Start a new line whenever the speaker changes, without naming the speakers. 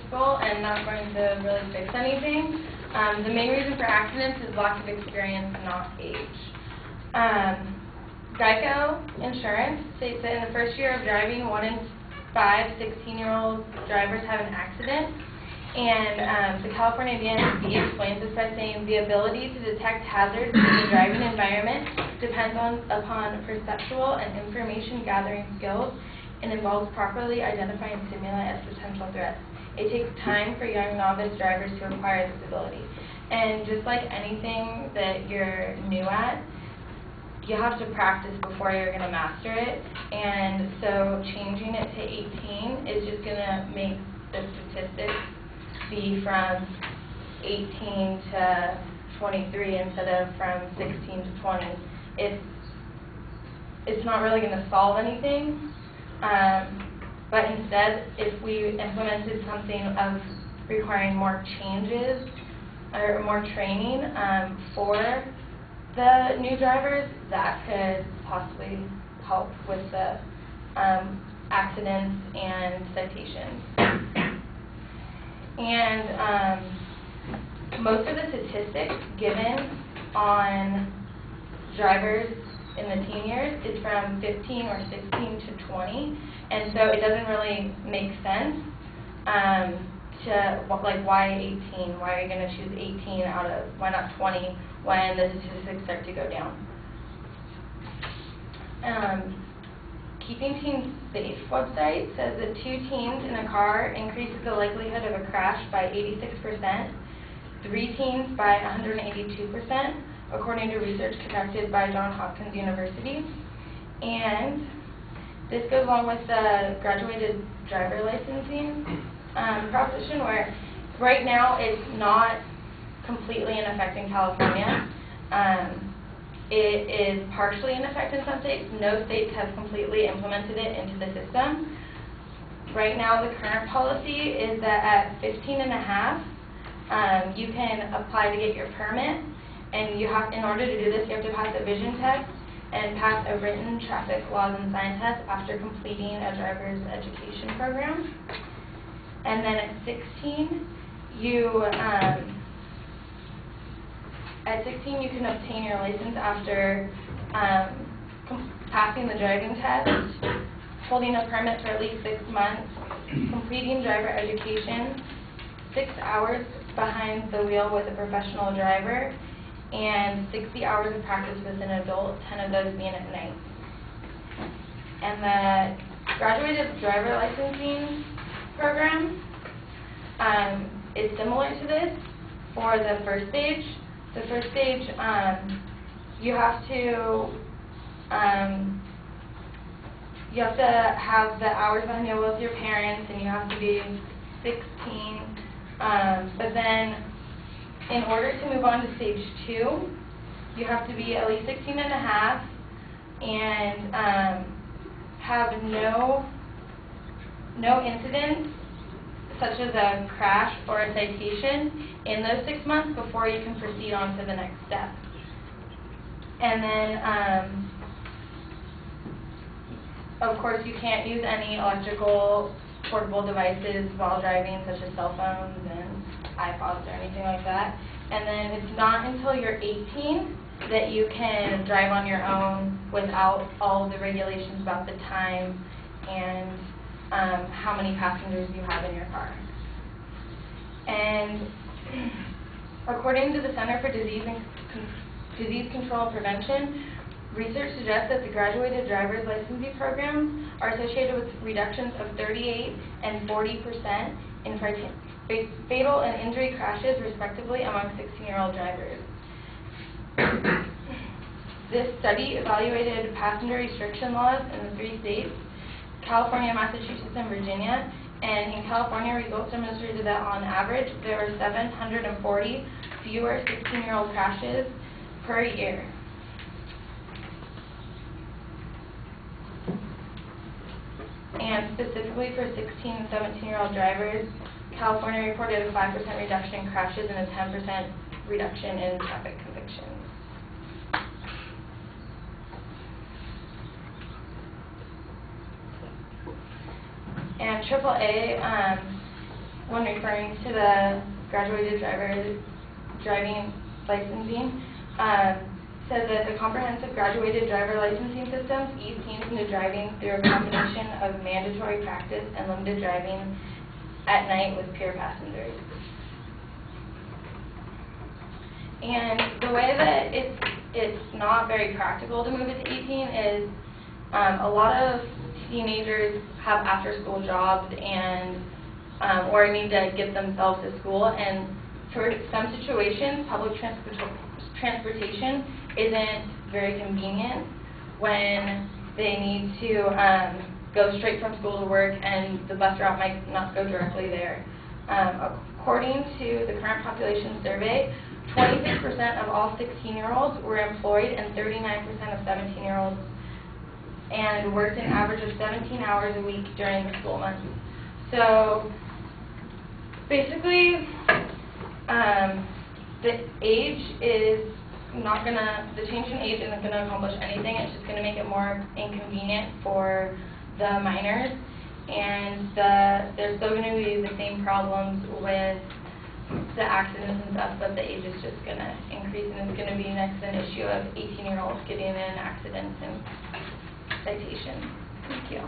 statistical and not going to really fix anything. The main reason for accidents is lack of experience, not age. Geico Insurance states that in the first year of driving, 1 in 5 16-year-old drivers have an accident. And the California DMV explains this by saying the ability to detect hazards in the driving environment depends upon perceptual and information gathering skills and involves properly identifying stimuli as potential threats. It takes time for young novice drivers to acquire this ability. And just like anything that you're new at, you have to practice before you're going to master it. And so changing it to 18 is just going to make the statistics be from 18 to 23 instead of from 16 to 20. It's not really going to solve anything, but instead, if we implemented something of requiring more changes or more training for the new drivers, that could possibly help with the accidents and citations. And most of the statistics given on drivers in the teen years is from 15 or 16 to 20, and so it doesn't really make sense to, like, why 18? Why are you going to choose 18 out of, why not 20 when the statistics start to go down? Keeping Teens Safe website says that 2 teens in a car increases the likelihood of a crash by 86%, 3 teens by 182%, according to research conducted by Johns Hopkins University. And this goes along with the graduated driver licensing proposition, where right now it's not completely in effect in California. It is partially in effect in some states. No states have completely implemented it into the system. Right now, the current policy is that at 15 and a half, you can apply to get your permit, and you have, in order to do this, you have to pass a vision test and pass a written traffic laws and sign test after completing a driver's education program. And then at 16, you can obtain your license after passing the driving test, holding a permit for at least 6 months, completing driver education, 6 hours behind the wheel with a professional driver, and 60 hours of practice with an adult, 10 of those being at night. And the graduated driver licensing program is similar to this for the first stage. The first stage, you have to have the hours behind the wheel with your parents, and you have to be 16. But then, in order to move on to stage 2, you have to be at least 16 and a half and have no incidents, such as a crash or a citation, in those 6 months before you can proceed on to the next step. And then, of course, you can't use any electrical portable devices while driving, such as cell phones and iPods or anything like that. And then it's not until you're 18 that you can drive on your own without all of the regulations about the time and how many passengers you have in your car. And according to the Center for Disease Control and Prevention, research suggests that the graduated driver's licensing programs are associated with reductions of 38 and 40% in fatal and injury crashes, respectively, among 16-year-old drivers. This study evaluated passenger restriction laws in the 3 states, California, Massachusetts, and Virginia, and in California, results demonstrated that on average, there were 740 fewer 16-year-old crashes per year. And specifically for 16 and 17-year-old drivers, California reported a 5% reduction in crashes and a 10% reduction in traffic convictions. And AAA when referring to the graduated driving licensing, says that the comprehensive graduated driver licensing systems ease teens into driving through a combination of mandatory practice and limited driving at night with peer passengers. And the way that it's not very practical to move it to 18 is a lot of teenagers have after-school jobs and or need to get themselves to school, and for some situations, public transportation isn't very convenient when they need to go straight from school to work and the bus route might not go directly there. According to the current population survey, 26% of all 16-year-olds were employed and 39% of 17-year-olds and worked an average of 17 hours a week during the school months. So basically, the change in age isn't going to accomplish anything. It's just going to make it more inconvenient for the minors, and there's still going to be the same problems with the accidents and stuff, but the age is just going to increase, and it's going to be next an issue of 18-year-olds getting in accidents and citations. Thank you.